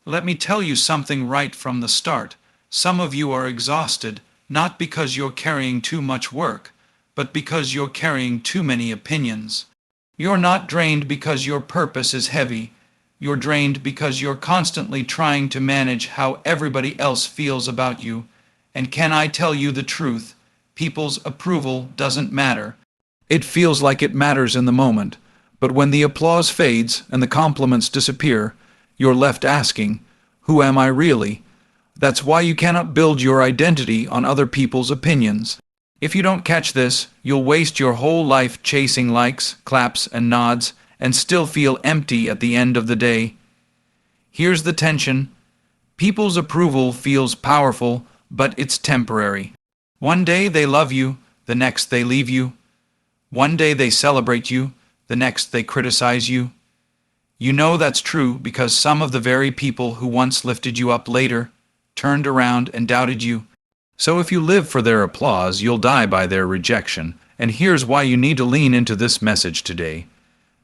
Let me tell you something right from the start. Some of you are exhausted, not because you're carrying too much work, but because you're carrying too many opinions. You're not drained because your purpose is heavy. You're drained because you're constantly trying to manage how everybody else feels about you. And can I tell you the truth? People's approval doesn't matter. It feels like it matters in the moment, but when the applause fades and the compliments disappear, you're left asking, who am I really? That's why you cannot build your identity on other people's opinions. If you don't catch this, you'll waste your whole life chasing likes, claps, and nods, and still feel empty at the end of the day. Here's the tension. People's approval feels powerful, but it's temporary. One day they love you, the next they leave you. One day they celebrate you, the next they criticize you. You know that's true because some of the very people who once lifted you up later turned around and doubted you. So if you live for their applause, you'll die by their rejection. And here's why you need to lean into this message today.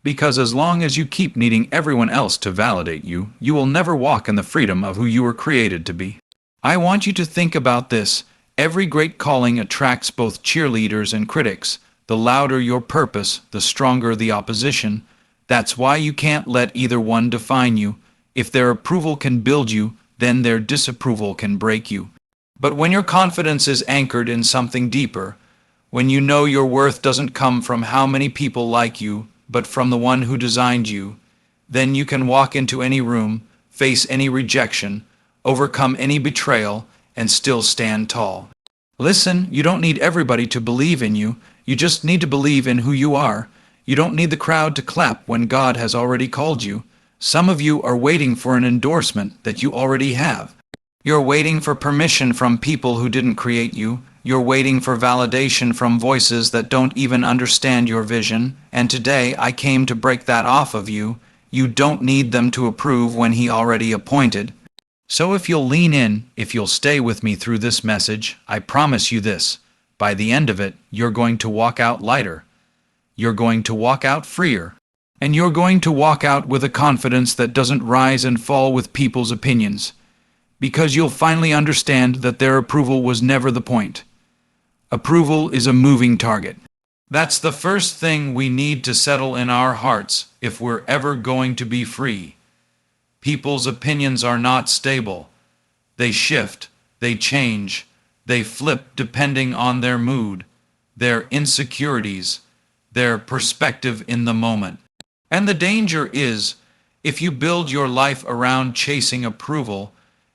Because as long as you keep needing everyone else to validate you, you will never walk in the freedom of who you were created to be. I want you to think about this. Every great calling attracts both cheerleaders and critics. The louder your purpose, the stronger the opposition. That's why you can't let either one define you. If their approval can build you, then their disapproval can break you. But when your confidence is anchored in something deeper, when you know your worth doesn't come from how many people like you, but from the one who designed you, then you can walk into any room, face any rejection, overcome any betrayal, and still stand tall. Listen, you don't need everybody to believe in you. You just need to believe in who you are. You don't need the crowd to clap when God has already called you. Some of you are waiting for an endorsement that you already have. You're waiting for permission from people who didn't create you. You're waiting for validation from voices that don't even understand your vision. And today I came to break that off of you. You don't need them to approve when He already appointed. So if you'll lean in, if you'll stay with me through this message, I promise you this. By the end of it, you're going to walk out lighter. You're going to walk out freer. And you're going to walk out with a confidence that doesn't rise and fall with people's opinions. Because you'll finally understand that their approval was never the point. Approval is a moving target. That's the first thing we need to settle in our hearts if we're ever going to be free. People's opinions are not stable. They shift, they change, they flip depending on their mood, their insecurities, their perspective in the moment. And the danger is, if you build your life around chasing approval,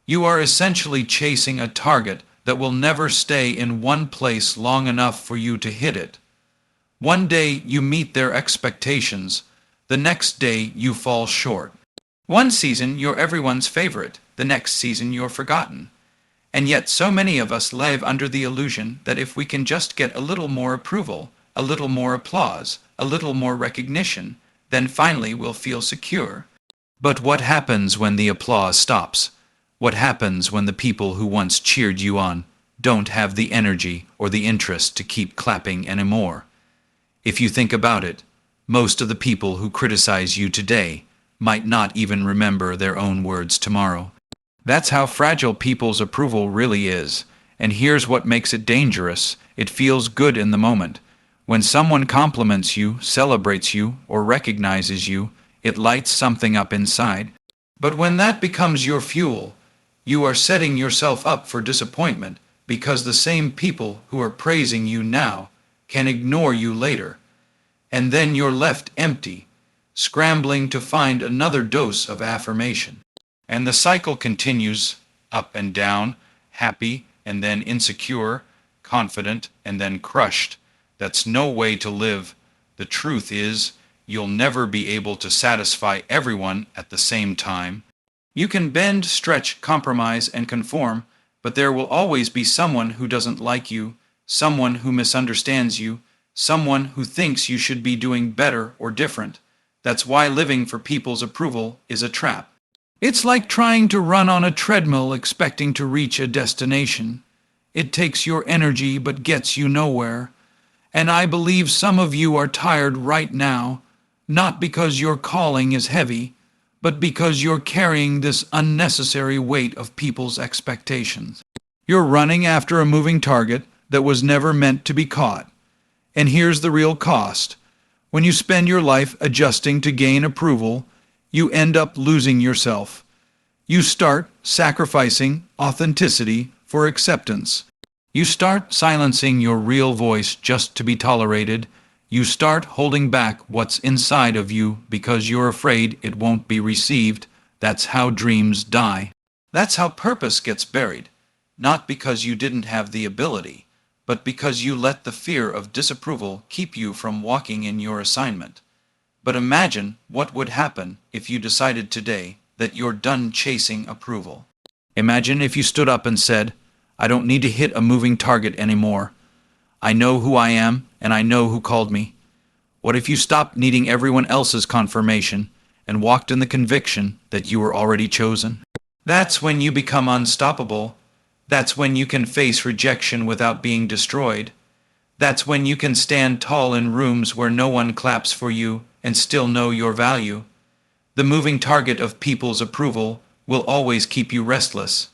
you are essentially chasing a target that will never stay in one place long enough for you to hit it. One day you meet their expectations, the next day you fall short. One season you're everyone's favorite, the next season you're forgotten. And yet so many of us live under the illusion that if we can just get a little more approval, a little more applause, a little more recognition, then finally we'll feel secure. But what happens when the applause stops? What happens when the people who once cheered you on don't have the energy or the interest to keep clapping anymore? If you think about it, most of the people who criticize you today might not even remember their own words tomorrow. That's how fragile people's approval really is. And here's what makes it dangerous. It feels good in the moment. When someone compliments you, celebrates you, or recognizes you, it lights something up inside. But when that becomes your fuel, you are setting yourself up for disappointment because the same people who are praising you now can ignore you later. And then you're left empty, scrambling to find another dose of affirmation. And the cycle continues up and down, happy and then insecure, confident and then crushed. That's no way to live. The truth is, you'll never be able to satisfy everyone at the same time. You can bend, stretch, compromise, and conform, but there will always be someone who doesn't like you, someone who misunderstands you, someone who thinks you should be doing better or different. That's why living for people's approval is a trap. It's like trying to run on a treadmill expecting to reach a destination. It takes your energy but gets you nowhere. And I believe some of you are tired right now, not because your calling is heavy, but because you're carrying this unnecessary weight of people's expectations. You're running after a moving target that was never meant to be caught. And here's the real cost. When you spend your life adjusting to gain approval, you end up losing yourself. You start sacrificing authenticity for acceptance. You start silencing your real voice just to be tolerated. You start holding back what's inside of you because you're afraid it won't be received. That's how dreams die. That's how purpose gets buried. Not because you didn't have the ability, but because you let the fear of disapproval keep you from walking in your assignment. But imagine what would happen if you decided today that you're done chasing approval. Imagine if you stood up and said, I don't need to hit a moving target anymore. I know who I am, and I know who called me. What if you stopped needing everyone else's confirmation and walked in the conviction that you were already chosen? That's when you become unstoppable. That's when you can face rejection without being destroyed. That's when you can stand tall in rooms where no one claps for you and still know your value. The moving target of people's approval will always keep you restless.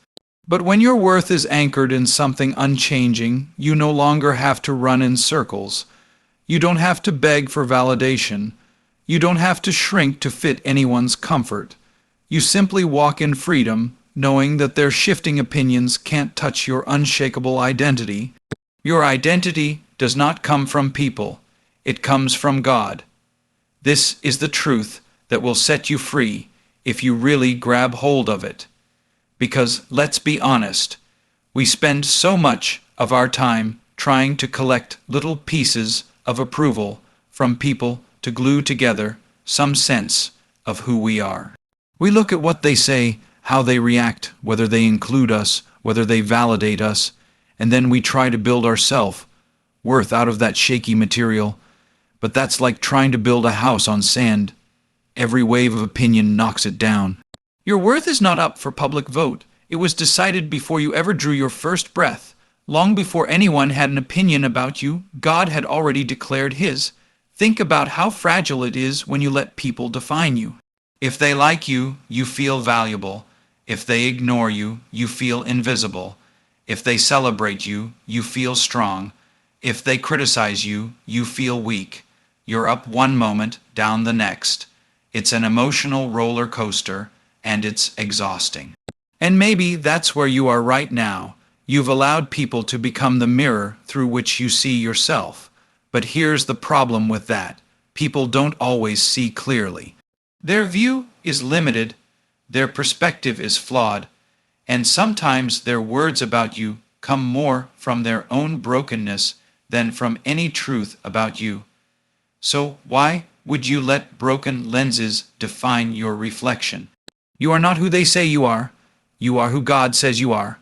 But when your worth is anchored in something unchanging, you no longer have to run in circles. You don't have to beg for validation. You don't have to shrink to fit anyone's comfort. You simply walk in freedom, knowing that their shifting opinions can't touch your unshakable identity. Your identity does not come from people. It comes from God. This is the truth that will set you free if you really grab hold of it. Because, let's be honest, we spend so much of our time trying to collect little pieces of approval from people to glue together some sense of who we are. We look at what they say, how they react, whether they include us, whether they validate us, and then we try to build our self-worth out of that shaky material. But that's like trying to build a house on sand. Every wave of opinion knocks it down. Your worth is not up for public vote. It was decided before you ever drew your first breath. Long before anyone had an opinion about you, God had already declared His. Think about how fragile it is when you let people define you. If they like you, you feel valuable. If they ignore you, you feel invisible. If they celebrate you, you feel strong. If they criticize you, you feel weak. You're up one moment, down the next. It's an emotional roller coaster, and it's exhausting. And maybe that's where you are right now. You've allowed people to become the mirror through which you see yourself. But here's the problem with that. People don't always see clearly. Their view is limited, their perspective is flawed, and sometimes their words about you come more from their own brokenness than from any truth about you. So why would you let broken lenses define your reflection? You are not who they say you are. You are who God says you are.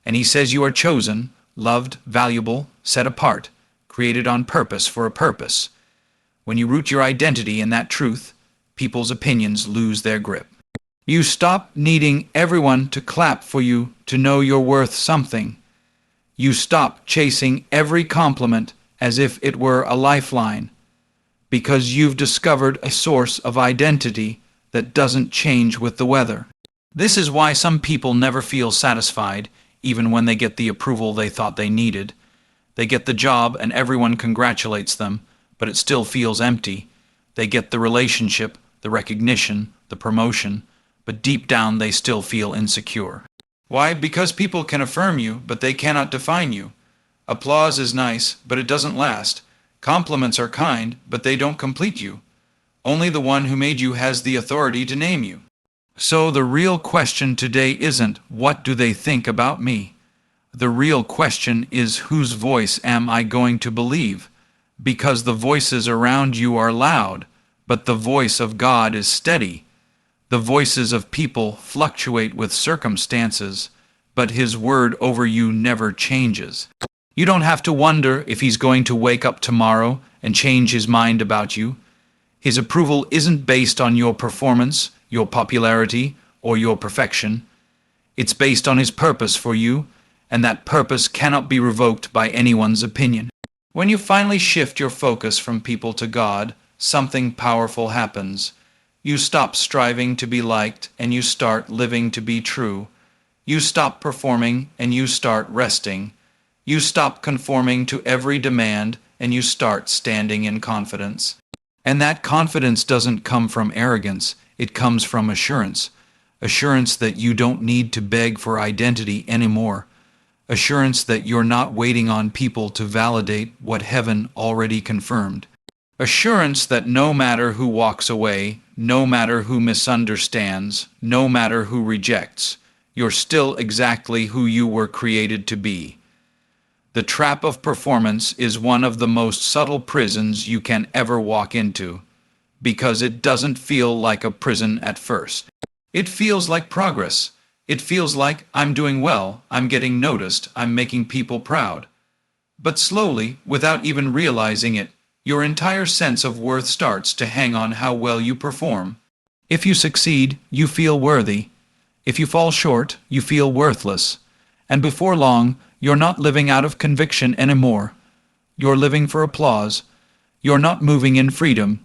And He says you are chosen, loved, valuable, set apart, created on purpose for a purpose. When you root your identity in that truth, people's opinions lose their grip. You stop needing everyone to clap for you to know you're worth something. You stop chasing every compliment as if it were a lifeline, because you've discovered a source of identity that doesn't change with the weather. This is why some people never feel satisfied, even when they get the approval they thought they needed. They get the job and everyone congratulates them, but it still feels empty. They get the relationship, the recognition, the promotion, but deep down they still feel insecure. Why? Because people can affirm you, but they cannot define you. Applause is nice, but it doesn't last. Compliments are kind, but they don't complete you. Only the one who made you has the authority to name you. So the real question today isn't, what do they think about me? The real question is, whose voice am I going to believe? Because the voices around you are loud, but the voice of God is steady. The voices of people fluctuate with circumstances, but His word over you never changes. You don't have to wonder if He's going to wake up tomorrow and change His mind about you. His approval isn't based on your performance, your popularity, or your perfection. It's based on His purpose for you, and that purpose cannot be revoked by anyone's opinion. When you finally shift your focus from people to God, something powerful happens. You stop striving to be liked, and you start living to be true. You stop performing, and you start resting. You stop conforming to every demand, and you start standing in confidence. And that confidence doesn't come from arrogance, it comes from assurance. Assurance that you don't need to beg for identity anymore. Assurance that you're not waiting on people to validate what heaven already confirmed. Assurance that no matter who walks away, no matter who misunderstands, no matter who rejects, you're still exactly who you were created to be. The trap of performance is one of the most subtle prisons you can ever walk into, because it doesn't feel like a prison at first. It feels like progress. It feels like I'm doing well, I'm getting noticed, I'm making people proud. But slowly, without even realizing it, your entire sense of worth starts to hang on how well you perform. If you succeed, you feel worthy. If you fall short, you feel worthless. And before long, you're not living out of conviction anymore. You're living for applause. You're not moving in freedom.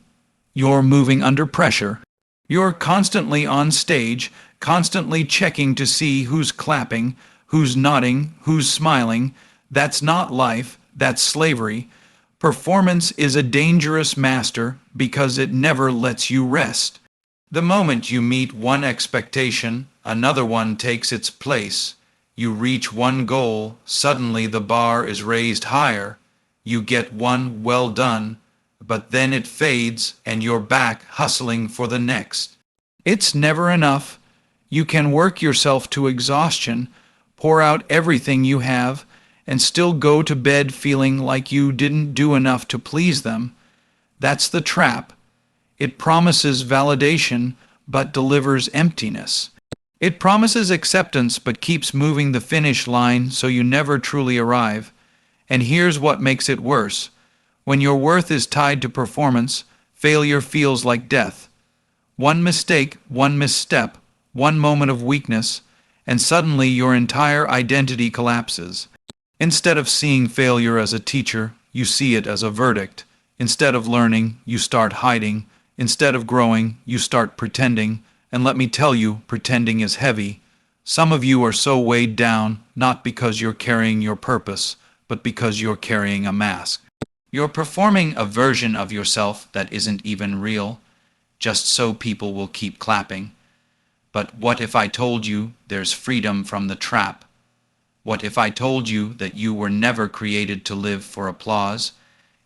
You're moving under pressure. You're constantly on stage, constantly checking to see who's clapping, who's nodding, who's smiling. That's not life, that's slavery. Performance is a dangerous master because it never lets you rest. The moment you meet one expectation, another one takes its place. You reach one goal, suddenly the bar is raised higher. You get one well done, but then it fades and you're back hustling for the next. It's never enough. You can work yourself to exhaustion, pour out everything you have, and still go to bed feeling like you didn't do enough to please them. That's the trap. It promises validation, but delivers emptiness. It promises acceptance, but keeps moving the finish line so you never truly arrive. And here's what makes it worse. When your worth is tied to performance, failure feels like death. One mistake, one misstep, one moment of weakness, and suddenly your entire identity collapses. Instead of seeing failure as a teacher, you see it as a verdict. Instead of learning, you start hiding. Instead of growing, you start pretending. And let me tell you, pretending is heavy. Some of you are so weighed down, not because you're carrying your purpose, but because you're carrying a mask. You're performing a version of yourself that isn't even real, just so people will keep clapping. But what if I told you there's freedom from the trap? What if I told you that you were never created to live for applause?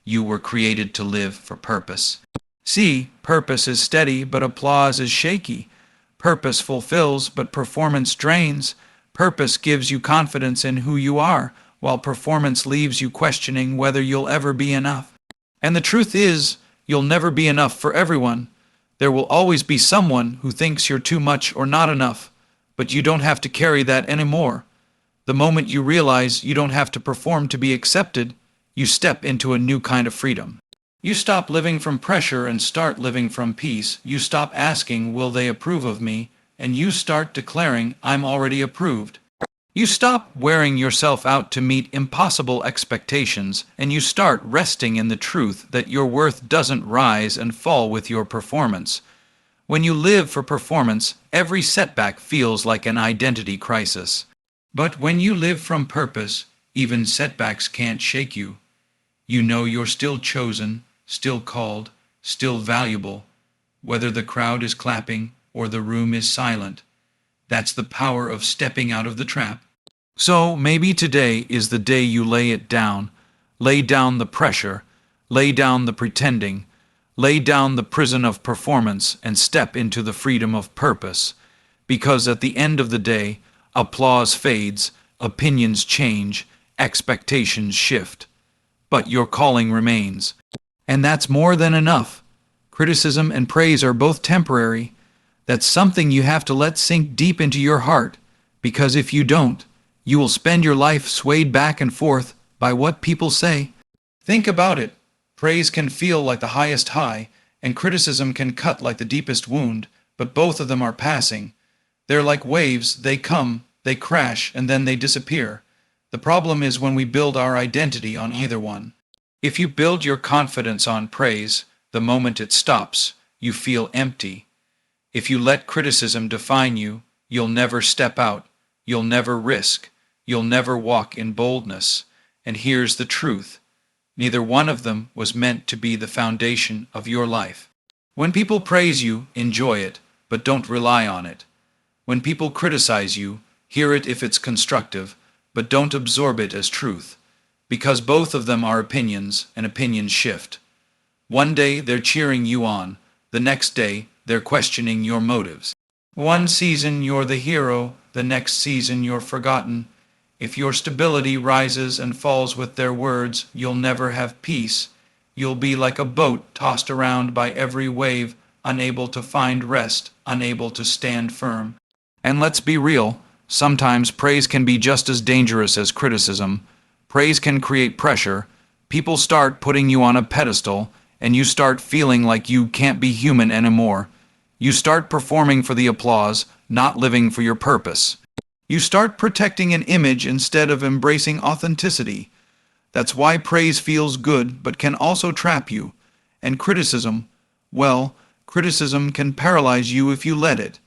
You were created to live for purpose. See, purpose is steady, but applause is shaky. Purpose fulfills, but performance drains. Purpose gives you confidence in who you are, while performance leaves you questioning whether you'll ever be enough. And the truth is, you'll never be enough for everyone. There will always be someone who thinks you're too much or not enough, but you don't have to carry that anymore. The moment you realize you don't have to perform to be accepted, you step into a new kind of freedom. You stop living from pressure and start living from peace. You stop asking, will they approve of me? And you start declaring, I'm already approved. You stop wearing yourself out to meet impossible expectations, and you start resting in the truth that your worth doesn't rise and fall with your performance. When you live for performance, every setback feels like an identity crisis. But when you live from purpose, even setbacks can't shake you. You know you're still chosen, still called, still valuable, whether the crowd is clapping or the room is silent. That's the power of stepping out of the trap. So maybe today is the day you lay it down. Lay down the pressure, lay down the pretending, lay down the prison of performance and step into the freedom of purpose. Because at the end of the day, applause fades, opinions change, expectations shift. But your calling remains. And that's more than enough. Criticism and praise are both temporary. That's something you have to let sink deep into your heart, because if you don't, you will spend your life swayed back and forth by what people say. Think about it. Praise can feel like the highest high, and criticism can cut like the deepest wound, but both of them are passing. They're like waves, they come, they crash, and then they disappear. The problem is when we build our identity on either one. If you build your confidence on praise, the moment it stops, you feel empty. If you let criticism define you, you'll never step out, you'll never risk, you'll never walk in boldness. And here's the truth. Neither one of them was meant to be the foundation of your life. When people praise you, enjoy it, but don't rely on it. When people criticize you, hear it if it's constructive, but don't absorb it as truth. Because both of them are opinions, and opinions shift. One day they're cheering you on, the next day they're questioning your motives. One season you're the hero, the next season you're forgotten. If your stability rises and falls with their words, you'll never have peace. You'll be like a boat tossed around by every wave, unable to find rest, unable to stand firm. And let's be real, sometimes praise can be just as dangerous as criticism. Praise can create pressure. People start putting you on a pedestal, and you start feeling like you can't be human anymore. You start performing for the applause, not living for your purpose. You start protecting an image instead of embracing authenticity. That's why praise feels good but can also trap you. And criticism, well, criticism can paralyze you if you let it.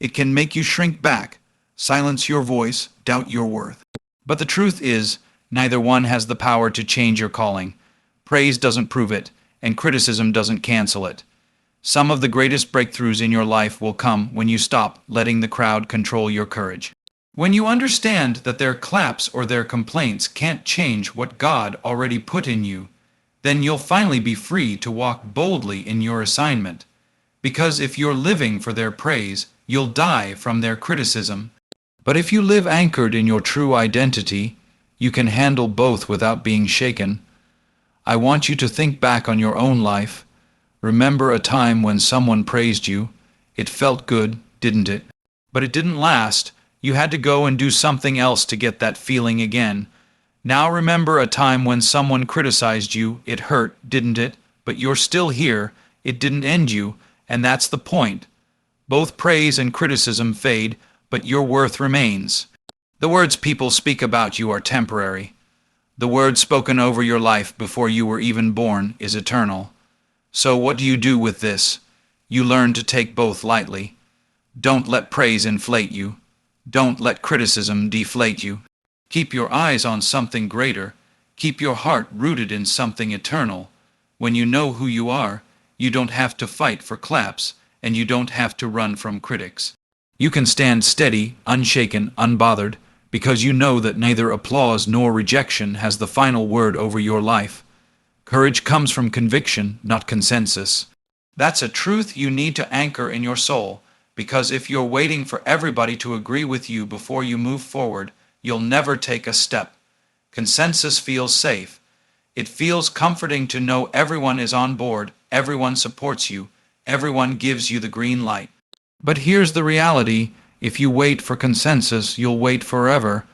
It can make you shrink back, silence your voice, doubt your worth. But the truth is, neither one has the power to change your calling. Praise doesn't prove it, and criticism doesn't cancel it. Some of the greatest breakthroughs in your life will come when you stop letting the crowd control your courage. When you understand that their claps or their complaints can't change what God already put in you, then you'll finally be free to walk boldly in your assignment. Because if you're living for their praise, you'll die from their criticism. But if you live anchored in your true identity, you can handle both without being shaken. I want you to think back on your own life. Remember a time when someone praised you. It felt good, didn't it? But it didn't last. You had to go and do something else to get that feeling again. Now remember a time when someone criticized you. It hurt, didn't it? But you're still here. It didn't end you, and that's the point. Both praise and criticism fade, but your worth remains. The words people speak about you are temporary. The word spoken over your life before you were even born is eternal. So what do you do with this? You learn to take both lightly. Don't let praise inflate you. Don't let criticism deflate you. Keep your eyes on something greater. Keep your heart rooted in something eternal. When you know who you are, you don't have to fight for claps, and you don't have to run from critics. You can stand steady, unshaken, unbothered, because you know that neither applause nor rejection has the final word over your life. Courage comes from conviction, not consensus. That's a truth you need to anchor in your soul, because if you're waiting for everybody to agree with you before you move forward, you'll never take a step. Consensus feels safe. It feels comforting to know everyone is on board, everyone supports you, everyone gives you the green light. But here's the reality. If you wait for consensus, you'll wait forever,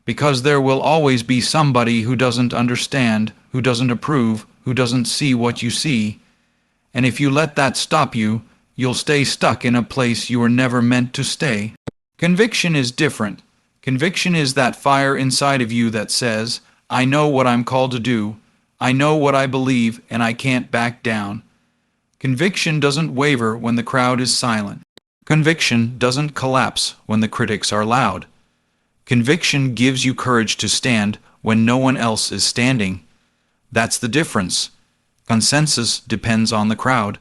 because there will always be somebody who doesn't understand, who doesn't approve, who doesn't see what you see. And if you let that stop you, you'll stay stuck in a place you were never meant to stay. Conviction is different. Conviction is that fire inside of you that says, I know what I'm called to do, I know what I believe, and I can't back down. Conviction doesn't waver when the crowd is silent. Conviction doesn't collapse when the critics are loud. Conviction gives you courage to stand when no one else is standing. That's the difference. Consensus depends on the crowd.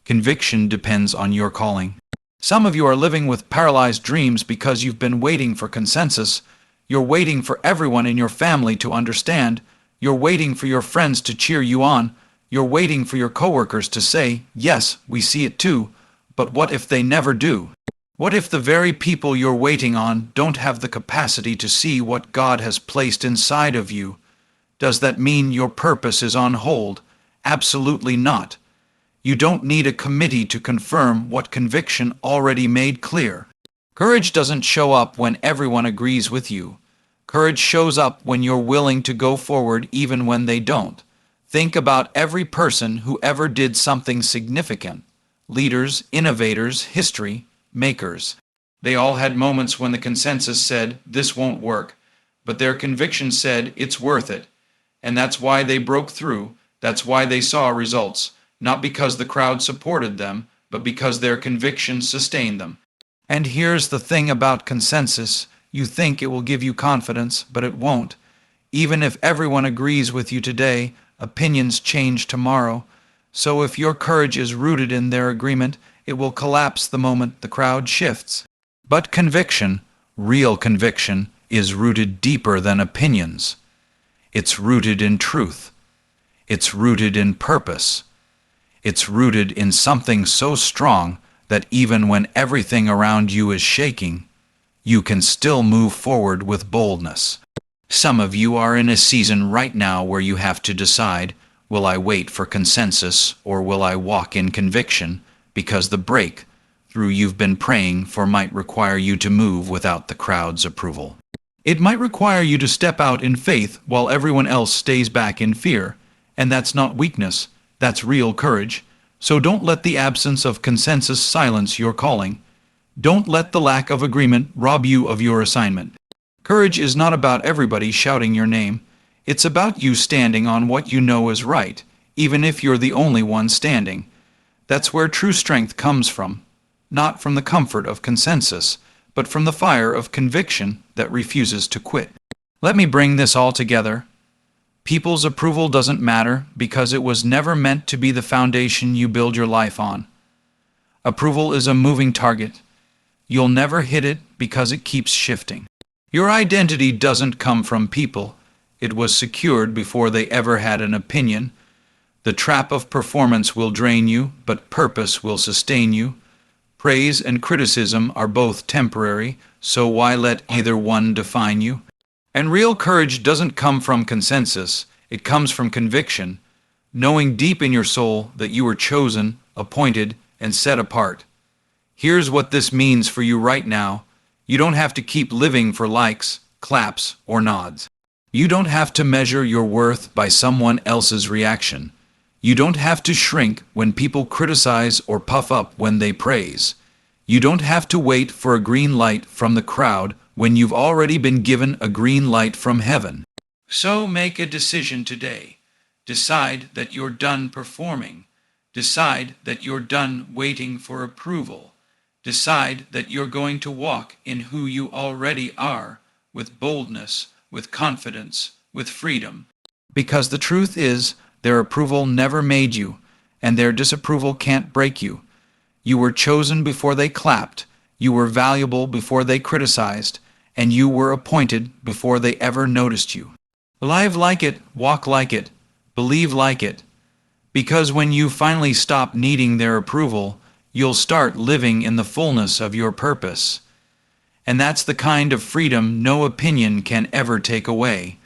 Conviction depends on your calling. Some of you are living with paralyzed dreams because you've been waiting for consensus. You're waiting for everyone in your family to understand. You're waiting for your friends to cheer you on. You're waiting for your coworkers to say, yes, we see it too. But what if they never do? What if the very people you're waiting on don't have the capacity to see what God has placed inside of you? Does that mean your purpose is on hold? Absolutely not. You don't need a committee to confirm what conviction already made clear. Courage doesn't show up when everyone agrees with you. Courage shows up when you're willing to go forward even when they don't. Think about every person who ever did something significant. Leaders, innovators, history, makers. They all had moments when the consensus said, this won't work, but their conviction said, it's worth it. And that's why they broke through. That's why they saw results. Not because the crowd supported them, but because their convictions sustain them. And here's the thing about consensus. You think it will give you confidence, but it won't. Even if everyone agrees with you today, opinions change tomorrow. So if your courage is rooted in their agreement, it will collapse the moment the crowd shifts. But conviction, real conviction, is rooted deeper than opinions. It's rooted in truth. It's rooted in purpose. It's rooted in something so strong that even when everything around you is shaking, you can still move forward with boldness. Some of you are in a season right now where you have to decide, will I wait for consensus or will I walk in conviction, because the breakthrough you've been praying for might require you to move without the crowd's approval. It might require you to step out in faith while everyone else stays back in fear, and that's not weakness, that's real courage. So don't let the absence of consensus silence your calling. Don't let the lack of agreement rob you of your assignment. Courage is not about everybody shouting your name. It's about you standing on what you know is right, even if you're the only one standing. That's where true strength comes from, not from the comfort of consensus, but from the fire of conviction that refuses to quit. Let me bring this all together. People's approval doesn't matter because it was never meant to be the foundation you build your life on. Approval is a moving target. You'll never hit it because it keeps shifting. Your identity doesn't come from people. It was secured before they ever had an opinion. The trap of performance will drain you, but purpose will sustain you. Praise and criticism are both temporary, so why let either one define you? And real courage doesn't come from consensus, it comes from conviction, knowing deep in your soul that you were chosen, appointed, and set apart. Here's what this means for you right now. You don't have to keep living for likes, claps, or nods. You don't have to measure your worth by someone else's reaction. You don't have to shrink when people criticize or puff up when they praise. You don't have to wait for a green light from the crowd when you've already been given a green light from heaven. So make a decision today. Decide that you're done performing. Decide that you're done waiting for approval. Decide that you're going to walk in who you already are, with boldness, with confidence, with freedom. Because the truth is, their approval never made you, and their disapproval can't break you. You were chosen before they clapped. You were valuable before they criticized. And you were appointed before they ever noticed you. Live like it, walk like it, believe like it. Because when you finally stop needing their approval, you'll start living in the fullness of your purpose. And that's the kind of freedom no opinion can ever take away.